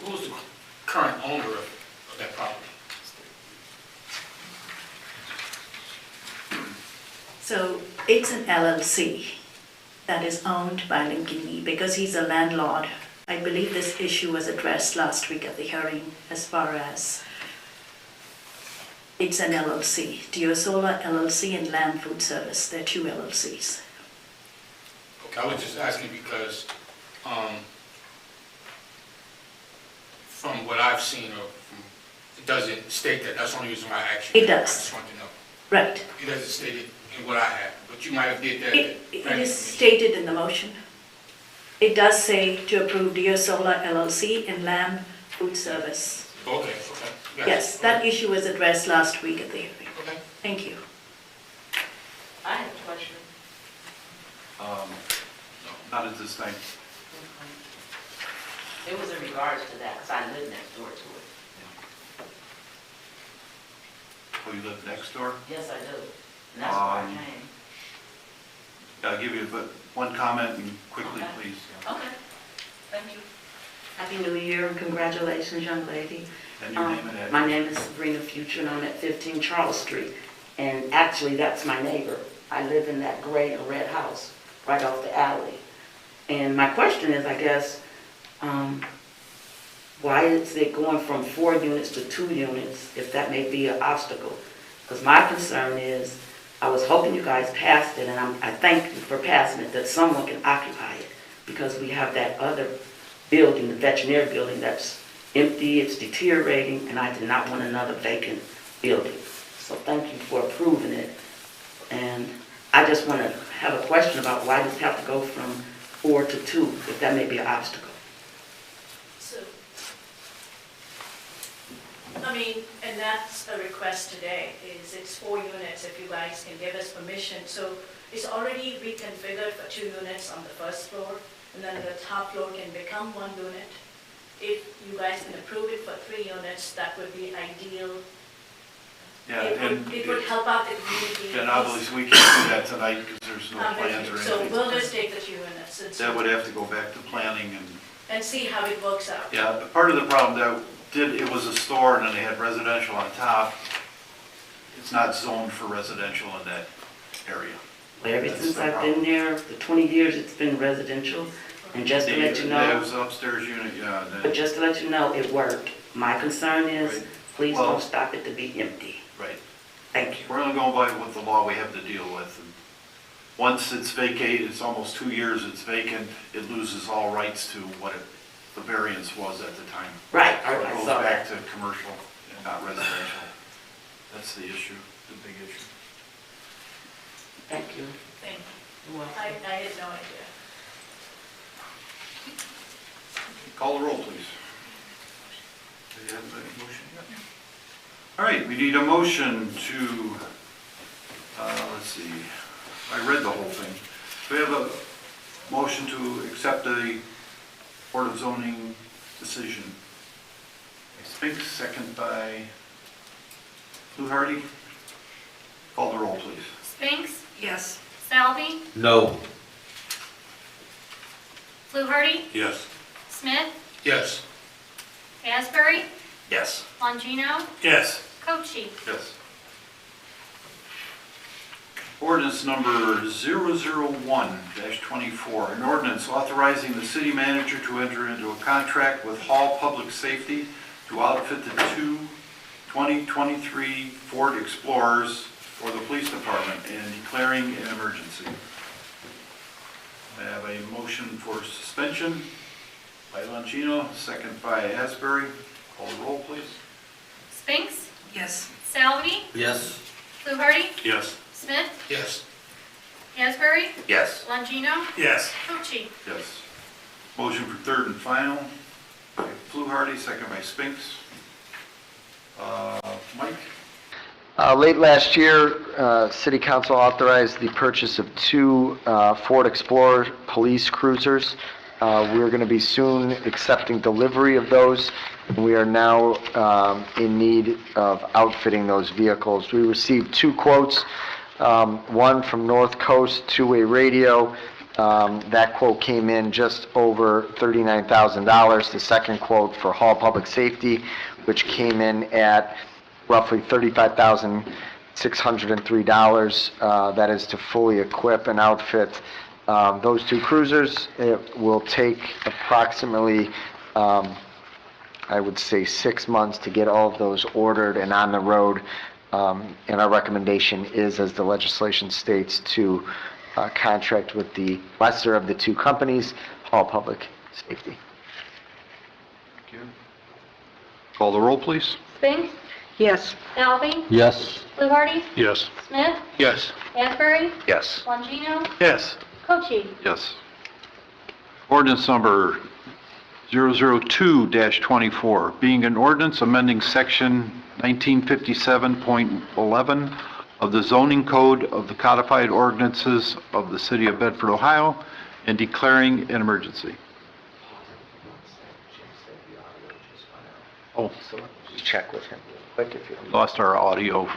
Who's the current owner of that property? So it's an LLC that is owned by Lincoln Yee because he's a landlord. I believe this issue was addressed last week at the hearing as far as it's an LLC. Neosola LLC and Lamb Food Service, they're 2 LLCs. Okay, I was just asking because, from what I've seen, it doesn't state that. That's the only reason why I asked you. It does. I just wanted to know. Right. It doesn't state it in what I have, but you might have did that. It is stated in the motion. It does say to approve Neosola LLC and Lamb Food Service. Okay. Gotcha. Yes, that issue was addressed last week at the hearing. Okay. Thank you. I have a question. Not at this time. It was in regards to that, because I live next door to it. Oh, you live next door? Yes, I do. And that's why I came. I'll give you but one comment and quickly, Okay. please. Okay, thank you. Happy New Year and congratulations, young lady. And your name and address. My name is Sabrina Future and I'm at 15 Charles Street. And actually, that's my neighbor. I live in that gray and red house right off the alley. And my question is, I guess, why is it going from 4 units to 2 units, if that may be an obstacle? Because my concern is, I was hoping you guys passed it, and I thank you for passing it, that someone can occupy it. Because we have that other building, the veterinary building, that's empty, it's deteriorating, and I did not want another vacant building. So thank you for approving it. And I just want to have a question about why does it have to go from 4 to 2, if that may be an obstacle. So, I mean, and that's a request today, is it's 4 units, if you guys can give us permission. So it's already reconfigured for 2 units on the first floor, and then the top floor can become 1 unit. If you guys can approve it for 3 units, that would be ideal. Yeah, It would help out the community. And obviously, we can't do that tonight because there's no plans or So anything. we'll just take the 2 units That would have to go back to planning and see how it works out. yeah, but part of the problem that it was a store and then they had residential on top. It's not zoned for residential in that area. But ever That's since the I've problem. been there, the 20 years it's been residential, and just to let you That know, was upstairs unit, yeah. but just to let you know, it worked. My concern is, Right. please Well- don't stop it to be empty. Right. Thank you. We're only going by what the law we have to deal with. And once it's vacated, it's almost 2 years it's vacant, it loses all rights to what the variance was at the time. Right, So I it goes saw back that. to commercial and not residential. That's the issue, the big issue. Thank you. Thank you. You're welcome. I had no idea. Call the roll, please. Do you have a motion yet? All right, we need a motion to, let's see, I read the whole thing. We have a motion to accept the Board of Zoning decision. Spinks, second by Fluharty. Call the roll, please. Spinks? Yes. Salvi? No. Fluharty? Yes. Smith? Yes. Asbury? Yes. Longino? Yes. Cochee? Yes. Ordinance number 001-24, an ordinance authorizing the city manager to enter into a contract with Hall Public Safety to outfit the two 2023 Ford Explorers for the police department and declaring an emergency. I have a motion for suspension by Longino, second by Asbury. Call the roll, please. Spinks? Yes. Salvi? Yes. Fluharty? Yes. Smith? Yes. Asbury? Yes. Longino? Yes. Cochee? Yes. Motion for third and final by Fluharty, second by Spinks. Mike? Late last year, City Council authorized the purchase of two Ford Explorer police cruisers. We're going to be soon accepting delivery of those. We are now in need of outfitting those vehicles. We received two quotes, one from North Coast Two-Way Radio. That quote came in just over $39,000. The second quote for Hall Public Safety, which came in at roughly $35,603. That is to fully equip and outfit those two cruisers. It will take approximately, I would say, 6 months to get all of those ordered and on the road. And our recommendation is, as the legislation states, to contract with the lesser of the two companies, Hall Public Safety. Thank you. Call the roll, please. Spinks? Yes. Salvi? Yes. Fluharty? Yes. Smith? Yes. Asbury? Yes. Longino? Yes. Cochee? Yes. Ordinance number 002-24, being an ordinance amending section 1957.11 of the zoning code of the codified ordinances of the city of Bedford, Ohio, and declaring an emergency. Oh, So just check with him quick if you lost our audio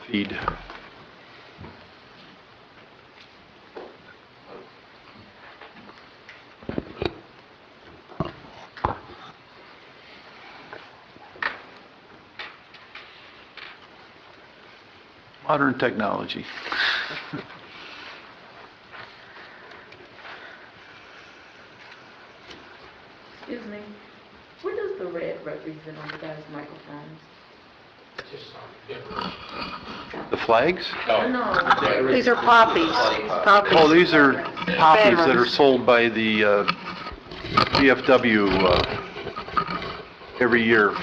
feed. Modern technology. Excuse me, what does the red represent on you guys' microphones? The flags? No. These are poppies. Poppies. Oh, these are poppies that are sold by the VFW every year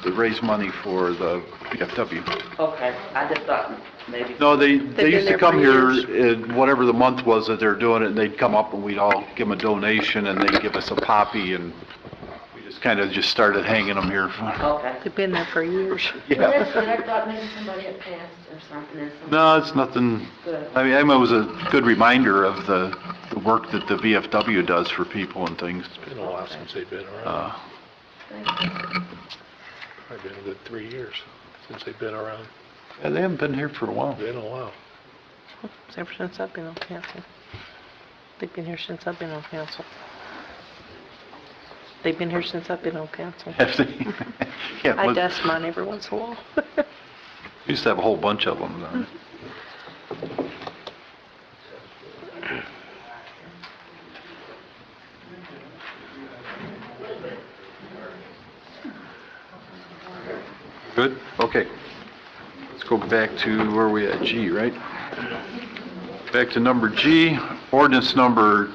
to raise money for the VFW. Okay, I just thought maybe. No, they been used to there come for here, years. whatever the month was that they're doing it, and they'd come up and we'd all give them a donation and they'd give us a poppy, and we just kind of just started hanging them here. Okay. They've been there for years. Yeah. Well, that's good. I thought maybe somebody had passed or something. And something. No, it's nothing, Good. I mean, it was a good reminder of the work that the VFW does for people and things. It's been a while since they've been around. Thank you. Probably been a good 3 years since they've been around. Yeah, they haven't been here for a while. Been a while. Ever since I've been on council. They've been here since I've been on council. They've been here since I've been on council. Have they? Yeah, I but dust mine every once in a while. we used to have a whole bunch of them down there. Good, okay. Let's go back to where we at, G, right? Back to number G, ordinance number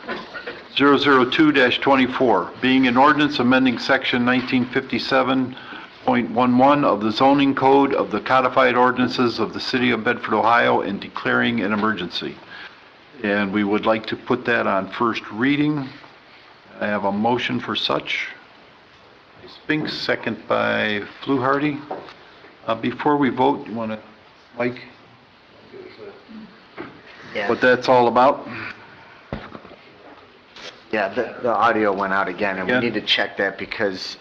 002-24, being an ordinance amending section 1957.11 of the zoning code of the codified ordinances of the city of Bedford, Ohio, and declaring an emergency. And we would like to put that on first reading. I have a motion for such. Spinks, second by Fluharty. Before we vote, you want to, Mike? Yeah. What that's all about? Yeah, the audio went out again, and we Again? need to check that because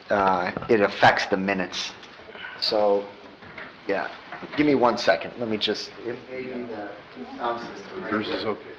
it affects the minutes. So, yeah, give me 1 second. Let me just, it may be the sound system. Yours is okay.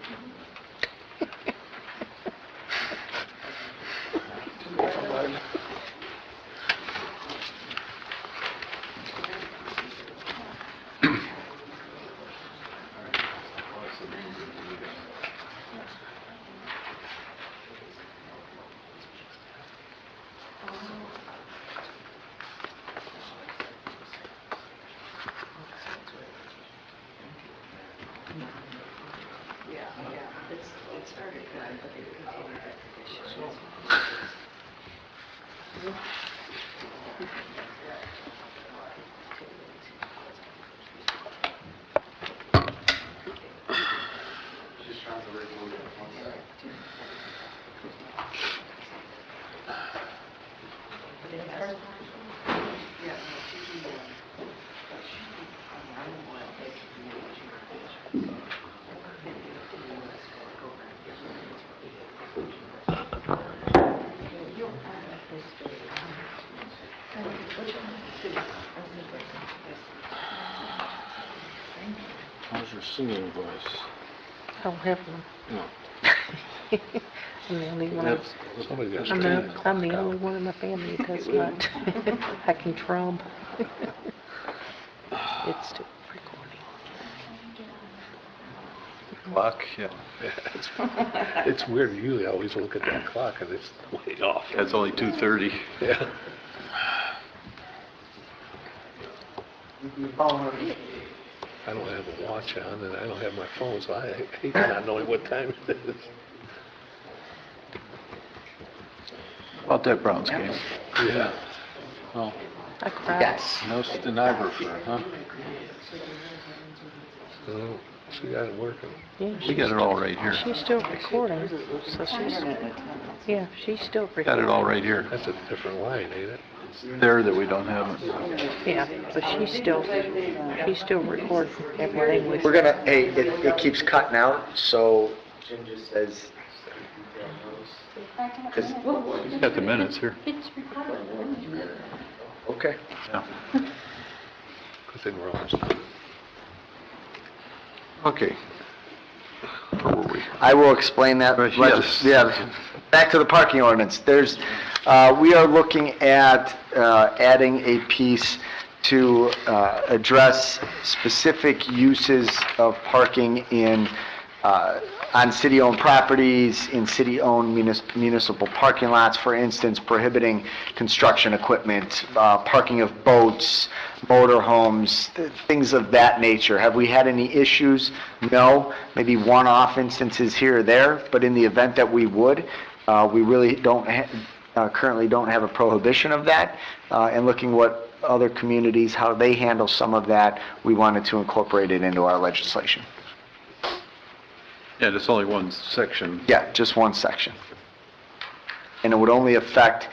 How's your singing voice? I don't have one. No. I'm the only one. Somebody got I'm the only one in my family that does not. I can drum. It's still recording. Clock, yeah. It's weird, usually I always look at that clock and it's way off. It's only 2:30. Yeah. I don't have a watch on and I don't have my phone, so I hate not knowing what time it is. About that Browns game. Yeah. Oh, I cried. Yes. no stenographer, huh? Oh, she got it working. Yeah, We got it all right here. she's still recording, so she's still recording. Got it all right here. That's a different line, ain't it? There that we don't have it. Yeah, but she's still recording everything we. We're gonna, hey, it keeps cutting out, so Jim just says. He's got the minutes here. Okay. Yeah. Because then we're almost done. Okay. Where were we? I will explain that. Yes. Yeah, back to the parking ordinance. There's, we are looking at adding a piece to address specific uses of parking in, on city-owned properties, in city-owned municipal parking lots, for instance, prohibiting construction equipment, parking of boats, motorhomes, things of that nature. Have we had any issues? No, maybe one-off instances here or there, but in the event that we would, we really don't, currently don't have a prohibition of that. And looking what other communities, how they handle some of that, we wanted to incorporate it into our legislation. Yeah, it's only one section. Yeah, just one section. And it would only affect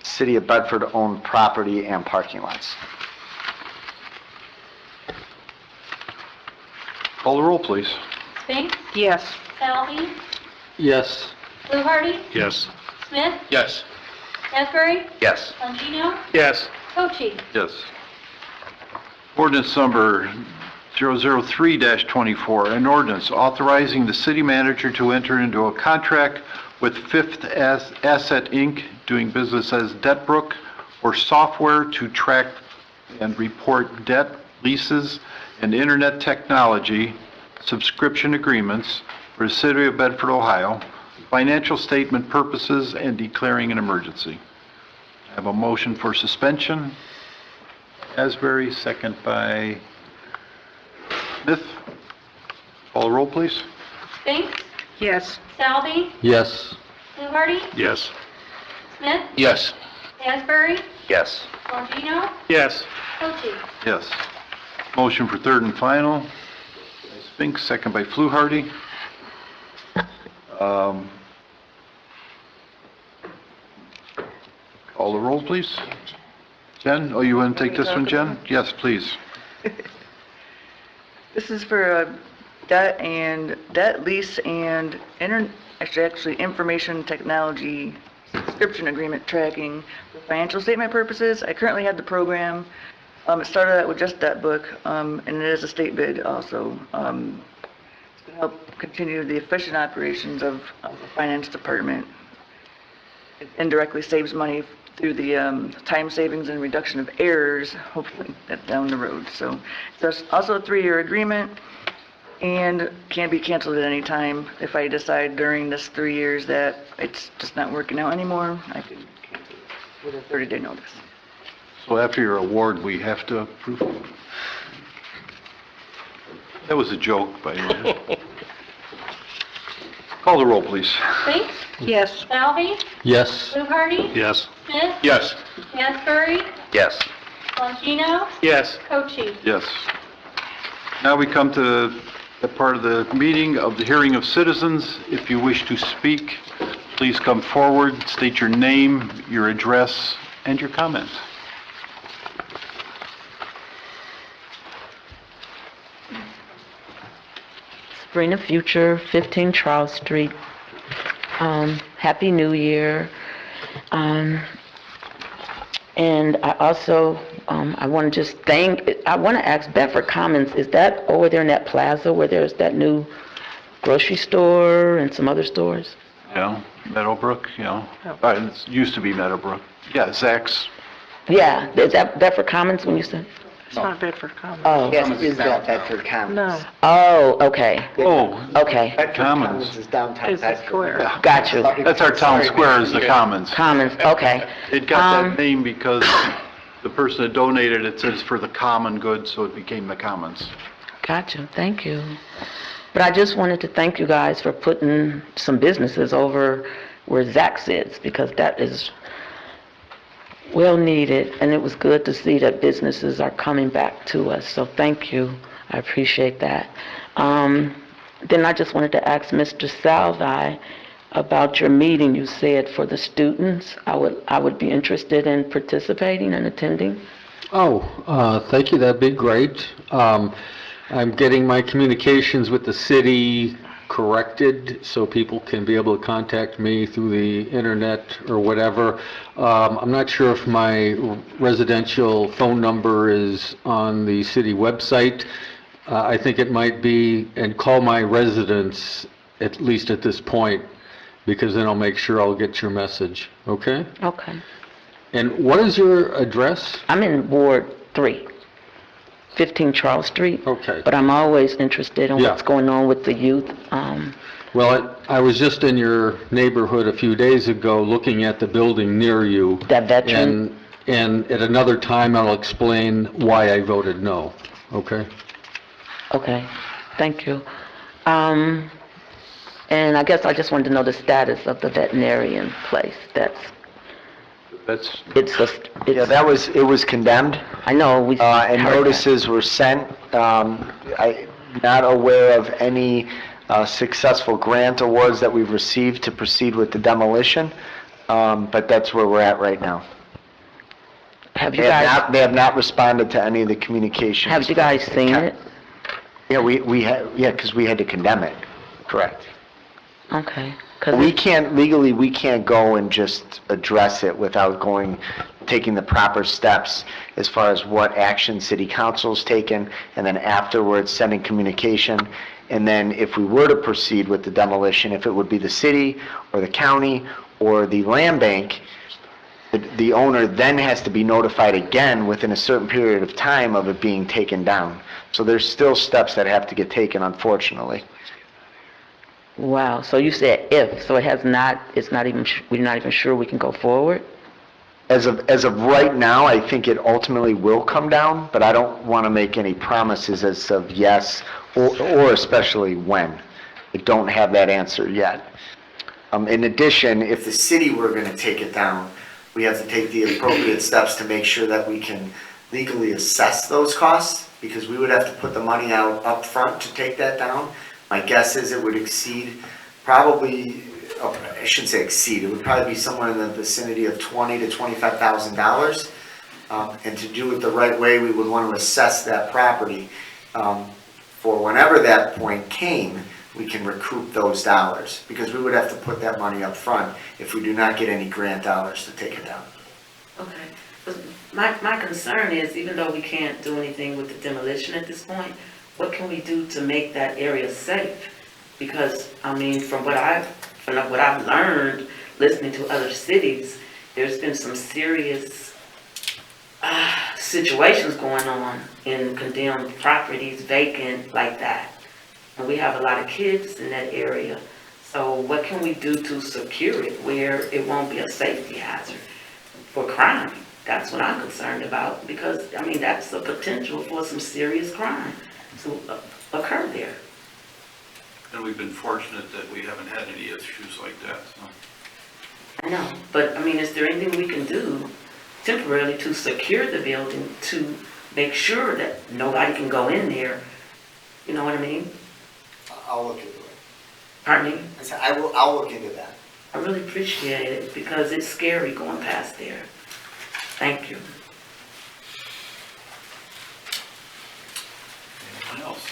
City of Bedford owned property and parking lots. Call the roll, please. Spinks? Yes. Selby? Yes. Fluharty? Yes. Smith? Yes. Asbury? Yes. Longino? Yes. Cochee? Yes. Ordinance number 003-24, an ordinance authorizing the city manager to enter into a contract with Fifth Asset Inc., doing business as Debtbrook, for software to track and report debt, leases, and internet technology subscription agreements for the city of Bedford, Ohio, financial statement purposes, and declaring an emergency. I have a motion for suspension. Asbury, second by Smith. Call the roll, please. Spinks, Yes. Salvi, Yes. Fluharty, Yes. Smith, Yes. Asbury, Yes. Longino, Yes. Cochee. Yes. Motion for third and final by Spinks, second by Fluharty. Call the roll, please. Jen, oh, you want to take this one, Jen? Yes, please. This is for debt lease and actually information technology subscription agreement tracking for financial statement purposes. I currently have the program. It started out with just that book, and it is a state bid also. It's going to help continue the efficient operations of the finance department. It indirectly saves money through the time savings and reduction of errors, hopefully, down the road. So it's also a 3-year agreement and can be canceled at any time. If I decide during this 3 years that it's just not working out anymore, I can cancel it with a 30-day notice. So after your award, we have to approve it? That was a joke, by the way. Call the roll, please. Spinks, Yes. Salvi, Yes. Fluharty, Yes. Smith, Yes. Asbury, Yes. Longino, Yes. Cochee. Yes. Now we come to the part of the meeting of the hearing of citizens. If you wish to speak, please come forward, state your name, your address, and your comment. Sabrina Future, 15 Charles Street. Happy New Year. And I also, I want to just I want to ask Bedford Commons, is that over there in that plaza where there's that new grocery store and some other stores? Yeah, Meadowbrook, it used to be Meadowbrook. Yeah, Zach's. Yeah, is that Bedford Commons when you said? It's not Bedford Commons. Oh. Yes, it is that Bedford Commons. No. Oh, okay. Oh, Okay. Bedford Commons. Commons is downtown It's a Bedford. square. Got you. That's our town square is the Commons. Commons, okay. It got that name because the person that donated it says for the common good, so it became the Commons. Gotcha, thank you. But I just wanted to thank you guys for putting some businesses over where Zach's is, because that is well needed, and it was good to see that businesses are coming back to us, so thank you. I appreciate that. Then I just wanted to ask Mr. Salvi about your meeting you said for the students. I would be interested in participating and attending. Thank you, that'd be great. I'm getting my communications with the city corrected so people can be able to contact me through the internet or whatever. I'm not sure if my residential phone number is on the city website. I think it might be, and call my residents at least at this point, because then I'll make sure I'll get your message, okay? Okay. And what is your address? I'm in Ward 3, 15 Charles Street. Okay. But I'm always interested in what's going on with the youth. Well, I was just in your neighborhood a few days ago looking at the building near you. That veteran? And at another time, I'll explain why I voted no, okay? Okay, thank you. And I guess I just wanted to know the status of the veterinarian place. It was condemned. I know. And notices were sent. I'm not aware of any successful grant awards that we've received to proceed with the demolition, but that's where we're at right now. They have not responded to any of the communications. Have you guys seen it? Yeah, because we had to condemn it. Correct. Okay. We can't go and just address it without taking the proper steps as far as what action city council's taken, and then afterwards sending communication. And then if we were to proceed with the demolition, if it would be the city or the county or the land bank, the owner then has to be notified again within a certain period of time of it being taken down. So there's still steps that have to get taken, unfortunately. Wow, so you said if, so we're not even sure we can go forward? As of right now, I think it ultimately will come down, but I don't want to make any promises as of yes or especially when. I don't have that answer yet. In addition, if the city were going to take it down, we have to take the appropriate steps to make sure that we can legally assess those costs, because we would have to put the money out up front to take that down. My guess is it would exceed probably, I shouldn't say exceed, it would probably be somewhere in the vicinity of $20,000 to $25,000. And to do it the right way, we would want to assess that property. For whenever that point came, we can recoup those dollars, because we would have to put that money up front if we do not get any grant dollars to take it down. Okay, but my concern is, even though we can't do anything with the demolition at this point, what can we do to make that area safe? Because, I mean, from what I've learned, listening to other cities, there's been some serious situations going on in condemned properties, vacant like that. And we have a lot of kids in that area. So what can we do to secure it where it won't be a safety hazard for crime? That's what I'm concerned about, because, I mean, that's the potential for some serious crime to occur there. And we've been fortunate that we haven't had any issues like that, so. I know, but, I mean, is there anything we can do temporarily to secure the building to make sure that nobody can go in there? You know what I mean? I'll look into it. Pardon me? I said, I'll look into that. I really appreciate it, because it's scary going past there. Thank you. Anyone else?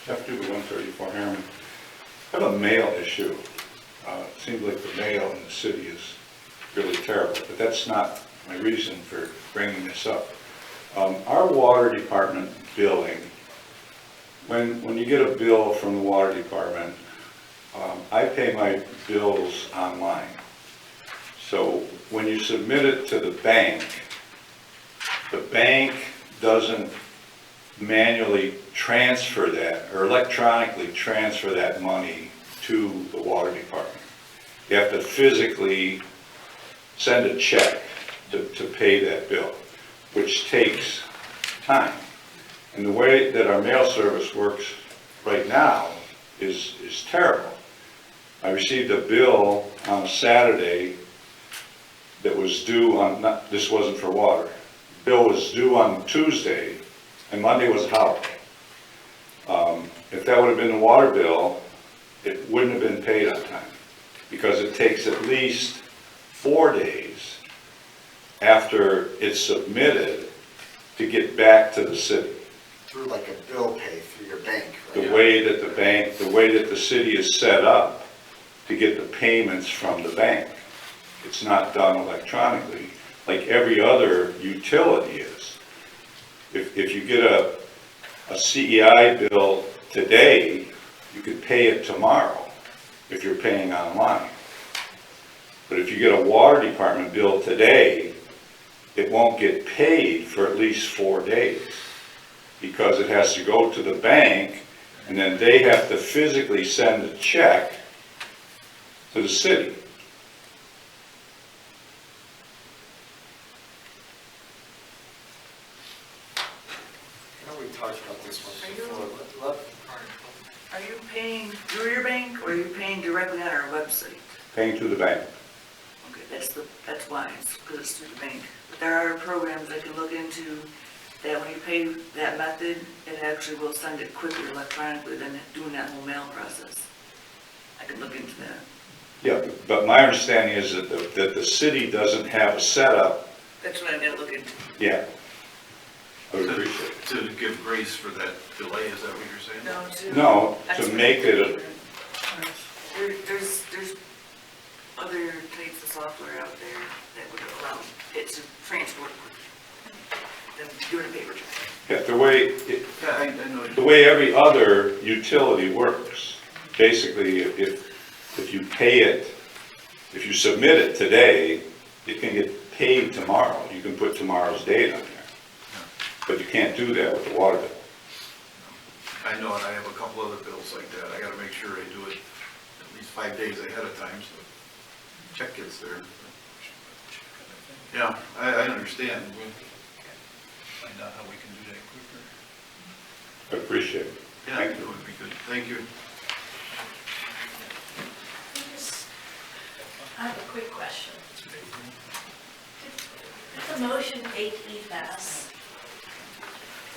Jeff Duba, 134 Harriman. I have a mail issue. It seems like the mail in the city is really terrible, but that's not my reason for bringing this up. Our water department billing, when you get a bill from the water department, I pay my bills online. So when you submit it to the bank doesn't manually transfer that or electronically transfer that money to the water department. You have to physically send a check to pay that bill, which takes time. And the way that our mail service works right now is terrible. I received a bill on a Saturday that was due on, this wasn't for water. The bill was due on Tuesday, and Monday was a holiday. If that would have been the water bill, it wouldn't have been paid on time, because it takes at least 4 days after it's submitted to get back to the city. Through like a bill pay through your bank, right? The way that the city is set up to get the payments from the bank. It's not done electronically like every other utility is. If you get a CEI bill today, you could pay it tomorrow if you're paying online. But if you get a water department bill today, it won't get paid for at least 4 days, because it has to go to the bank, and then they have to physically send a check to the city. I know we talked about this one before. Are you paying through your bank, or are you paying directly on our website? Paying to the bank. Okay, that's why, because it's through the bank. But there are programs I can look into that when you pay that method, it actually will send it quicker electronically than doing that whole mail process. I can look into that. Yeah, but my understanding is that the city doesn't have a setup. That's what I'm gonna look into. Yeah. I would appreciate it. To give grace for that delay, is that what you're saying? No, to make it There's other types of software out there that would allow it to transport than doing a paper check. yeah, I know. the way every other utility works. Basically, if you pay it, if you submit it today, it can get paid tomorrow. You can put tomorrow's date on there. But you can't do that with the water bill. I know, and I have a couple other bills like that. I gotta make sure I do it at least 5 days ahead of time, so the check gets there. Yeah, I understand. We'll find out how we can do that quicker. I appreciate it. Yeah, that would be good. Thank you. I have a quick question. Did the motion 8E pass?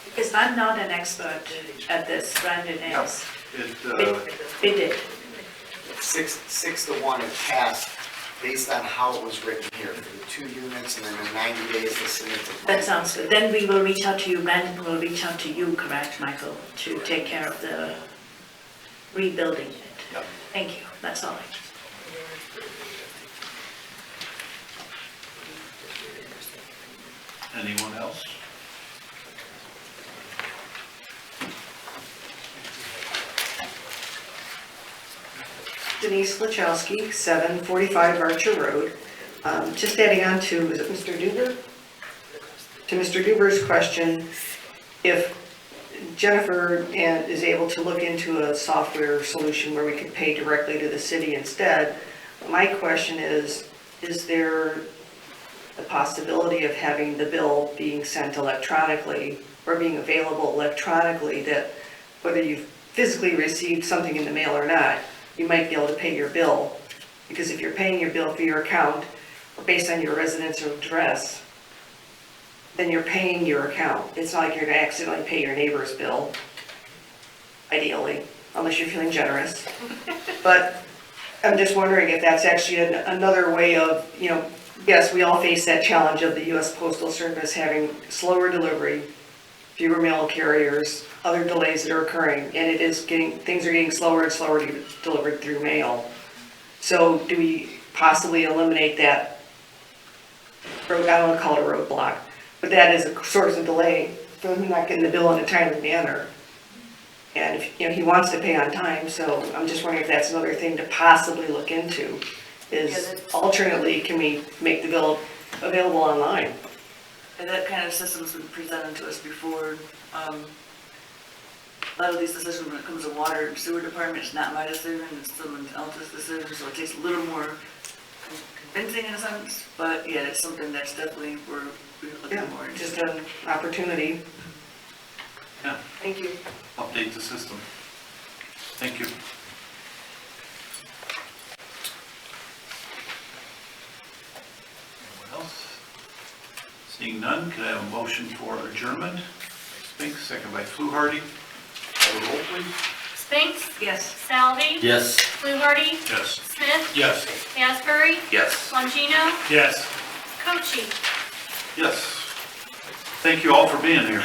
Because I'm not an expert at this, Brandon is. It, It did. 6 to 1 it passed based on how it was written here for the 2 units and then in 90 days to submit to. That sounds good. Then we will reach out to you, Brandon will reach out to you, correct, Michael, to take care of the rebuilding it. Yep. Thank you, that's all. anyone else? Denise Lachowski, 745 Archer Road. Just adding on to, is it Mr. Duber? To Mr. Duber's question, if Jennifer is able to look into a software solution where we could pay directly to the city instead, my question is there the possibility of having the bill being sent electronically or being available electronically, that whether you've physically received something in the mail or not, you might be able to pay your bill? Because if you're paying your bill for your account or based on your residential address, then you're paying your account. It's not like you're gonna accidentally pay your neighbor's bill, ideally, unless you're feeling generous. But I'm just wondering if that's actually another way of, yes, we all face that challenge of the US Postal Service having slower delivery, fewer mail carriers, other delays that are occurring, and things are getting slower and slower to get delivered through mail. So do we possibly eliminate that road, I don't want to call it a roadblock, but that is a source of delay for them not getting the bill in a timely manner? And if, he wants to pay on time, so I'm just wondering if that's another thing to possibly look into, is alternately, can we make the bill available online? And that kind of system's been presented to us before. A lot of these decisions when it comes to water and sewer department, it's not my decision, it's someone else's decision, so it takes a little more convincing in a sense, but yeah, it's something that's definitely, we're looking more into. Just an opportunity. Yeah, Thank you. update the system. Thank you. Anyone else? Seeing none, can I have a motion for adjournment? Spinks, second by Fluharty. Call the roll, please. Spinks? Yes. Salvi? Yes. Fluharty? Yes. Smith? Yes. Asbury? Yes. Longino? Yes. Cochee? Yes. Thank you all for being here.